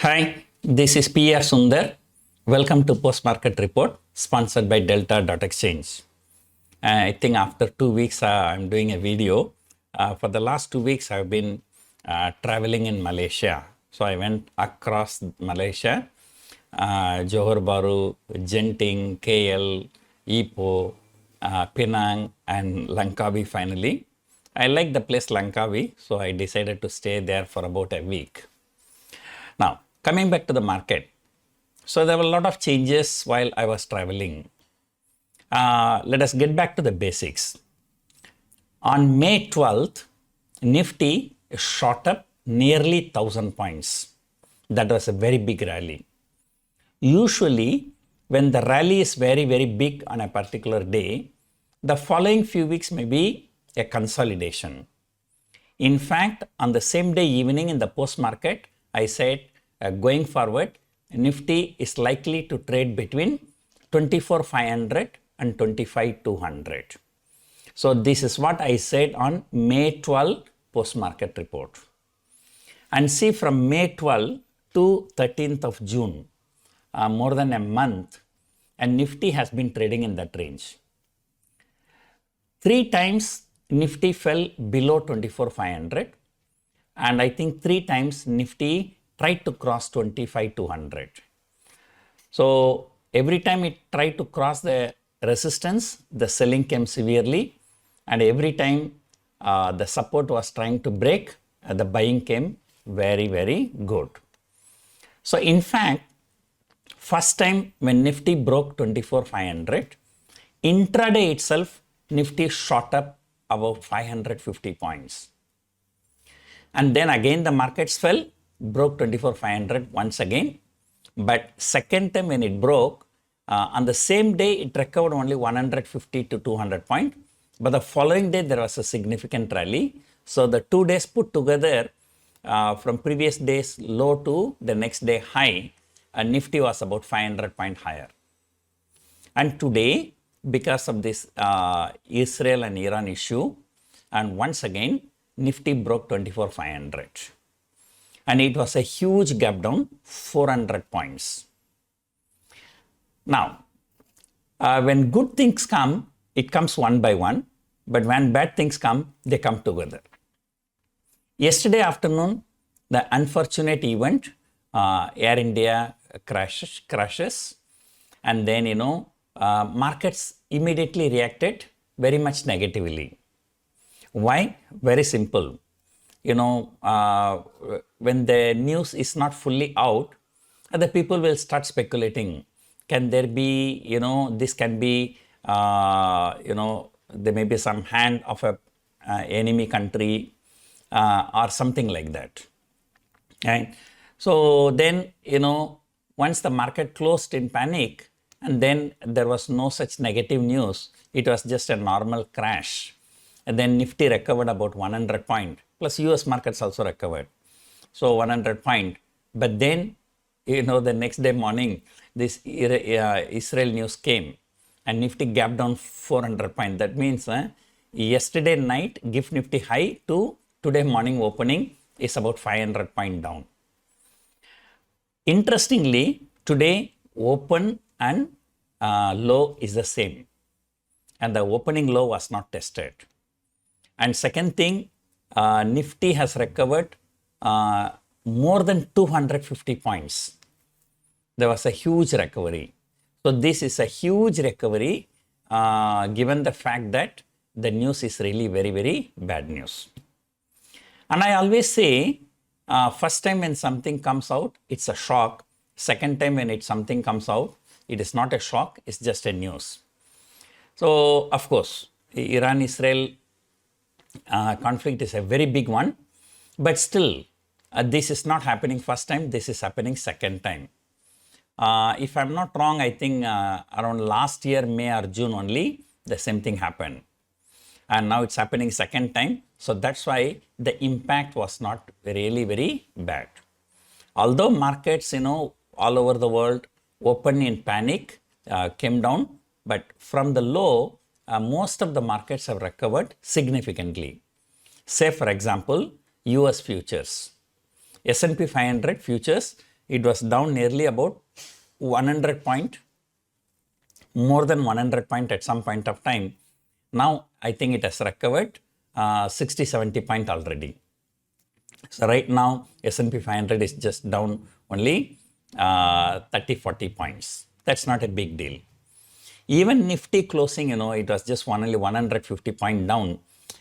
Hi, this is PR Sundar. Welcome to Post Market Report sponsored by Delta.exchange. I think after 2 weeks I'm doing a video. For the last 2 weeks I've been traveling in Malaysia. So I went across Malaysia, Johor Bahru, Genting, KL, Ipoh, Penang and Langkawi finally. I like the place Langkawi, so I decided to stay there for about a week. Now, coming back to the market. So there were a lot of changes while I was traveling. Let us get back to the basics. On May 12th, Nifty shot up nearly 1000 points. That was a very big rally. Usually, when the rally is very, very big on a particular day, the following few weeks may be a consolidation. In fact, on the same day evening in the post market, I said going forward, Nifty is likely to trade between 24,500 and 25,200. So this is what I said on May 12 post market report. And see, from May 12 to 13th of June, more than a month, and Nifty has been trading in that range. 3 times Nifty fell below 24,500, and I think 3 times Nifty tried to cross 25,200. So every time it tried to cross the resistance, the selling came severely, and every time the support was trying to break, the buying came very, very good. So in fact, first time when Nifty broke 24,500, intraday itself, Nifty shot up about 550 points. And then again the markets fell, broke 24,500 once again. But second time when it broke, on the same day it recovered only 150 to 200 points. But the following day there was a significant rally. So the 2 days put together, from previous day's low to the next day high, Nifty was about 500 points higher. And today, because of this Israel and Iran issue, and once again Nifty broke 24,500. And it was a huge gap down, 400 points. Now, when good things come, it comes one by one. But when bad things come, they come together. Yesterday afternoon, the unfortunate event, Air India crashes. And then, markets immediately reacted very much negatively. Why? Very simple. When the news is not fully out, the people will start speculating. Can there be, this can be, there may be some hand of a enemy country or something like that. Right? So then, once the market closed in panic, and then there was no such negative news, it was just a normal crash. And then Nifty recovered about 100 points. Plus US markets also recovered. So 100 points. But then, the next day morning, this Israel news came and Nifty gapped down 400 points. That means yesterday night GIFT Nifty high to today morning opening is about 500 points down. Interestingly, today open and low is the same. And the opening low was not tested. And second thing, Nifty has recovered more than 250 points. There was a huge recovery. So this is a huge recovery given the fact that the news is really very, very bad news. And I always say, first time when something comes out, it's a shock. Second time when something comes out, it is not a shock, it's just a news. So, of course, Iran-Israel conflict is a very big one, but still this is not happening first time, this is happening second time. If I'm not wrong, I think around last year May or June only the same thing happened, and now it's happening second time. So that's why the impact was not really very bad. Although markets all over the world opened in panic, came down, but from the low, most of the markets have recovered significantly. Say for example, US futures. S&P 500 futures it was down nearly about 100 point, more than 100 point at some point of time. Now, I think it has recovered 60, 70 point already. So right now, S&P 500 is just down only 30, 40 points. That's not a big deal. Even Nifty closing, it was just only 150 point down.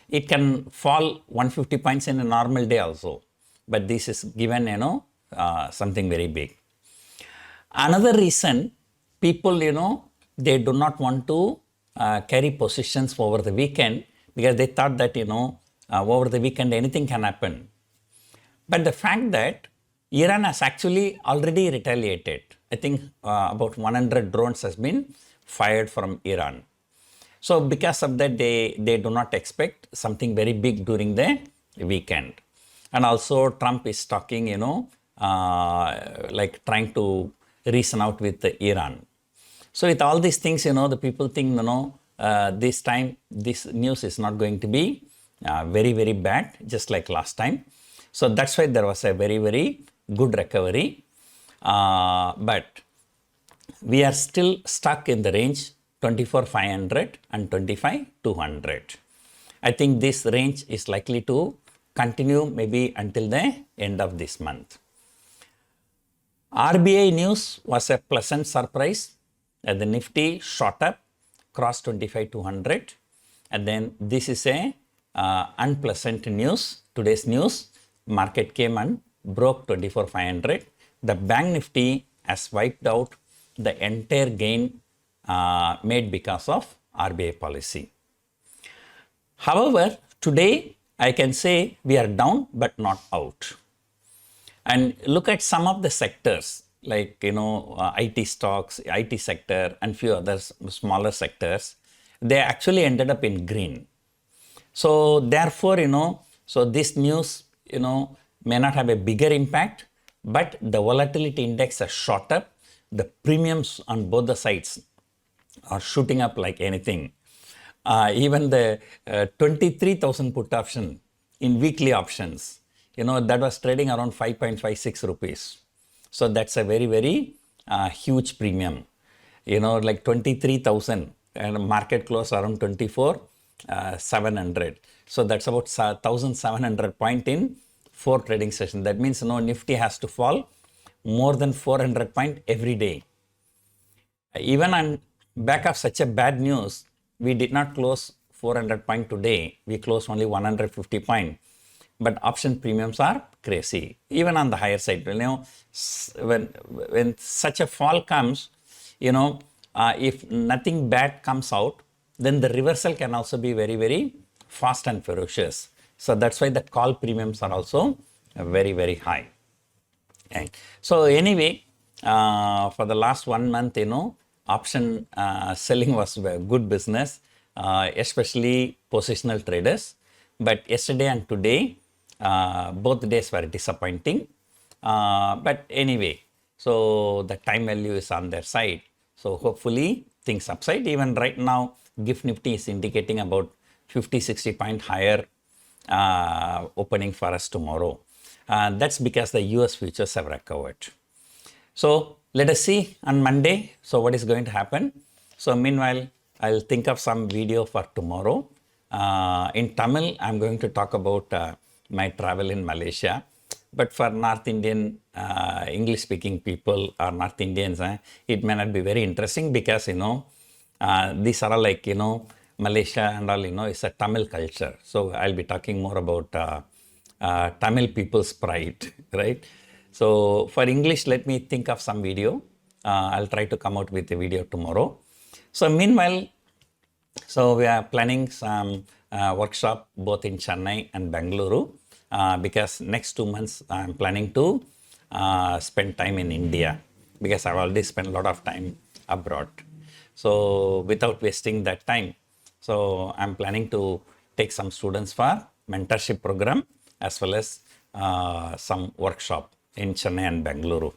It can fall 150 points in a normal day also. But this is given, something very big. Another reason, people, they do not want to carry positions over the weekend because they thought that, over the weekend anything can happen. But the fact that Iran has actually already retaliated. I think about 100 drones has been fired from Iran. So because of that, they do not expect something very big during the weekend. And also Trump is talking, like trying to reason out with Iran. So with all these things, the people think, this time this news is not going to be very, very bad, just like last time. So that's why there was a very, very good recovery. But we are still stuck in the range 24,500 and 25,200. I think this range is likely to continue maybe until the end of this month. RBI news was a pleasant surprise. The Nifty shot up, crossed 25,200. And then this is a unpleasant news. Today's news, market came and broke 24,500. The Bank Nifty has wiped out the entire gain made because of RBI policy. However, today I can say we are down but not out. And look at some of the sectors like, IT stocks, IT sector and few other smaller sectors, they actually ended up in green. So therefore, so this news, may not have a bigger impact, but the volatility index has shot up. The premiums on both the sides are shooting up like anything. Even the 23,000 put option in weekly options, that was trading around 5.56 rupees. So that's a very, very huge premium. Like 23,000 and market close around 24,700. So that's about 1,700 point in 4 trading sessions. That means Nifty has to fall more than 400 point every day. Even on back of such a bad news, we did not close 400 point today. We closed only 150 point. But option premiums are crazy, even on the higher side. When such a fall comes, if nothing bad comes out, then the reversal can also be very, very fast and ferocious. So that's why the call premiums are also very, very high. Right. So anyway, for the last 1 month, option selling was a good business, especially positional traders. But yesterday and today, both days were disappointing. But anyway, so the time value is on their side. So hopefully things upside. Even right now, GIFT Nifty is indicating about 50, 60 point higher opening for us tomorrow. That's because the US futures have recovered. So let us see on Monday. So what is going to happen? So meanwhile, I'll think of some video for tomorrow. In Tamil, I'm going to talk about my travel in Malaysia. But for North Indian, English-speaking people or North Indians, it may not be very interesting because, these are all like, Malaysia and all, it's a Tamil culture. So I'll be talking more about Tamil people's pride, right? So for English, let me think of some video. I'll try to come out with a video tomorrow. So meanwhile, so we are planning some workshop both in Chennai and Bengaluru because next 2 months I'm planning to spend time in India because I've already spent a lot of time abroad. So without wasting that time, so I'm planning to take some students for mentorship program as well as some workshop in Chennai and Bengaluru.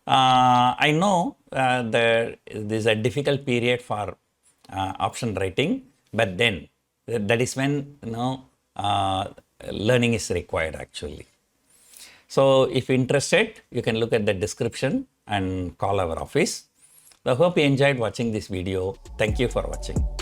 I know that there's a difficult period for option writing, but then that is when learning is required actually. So if interested, you can look at the description and call our office. I hope you enjoyed watching this video. Thank you for watching.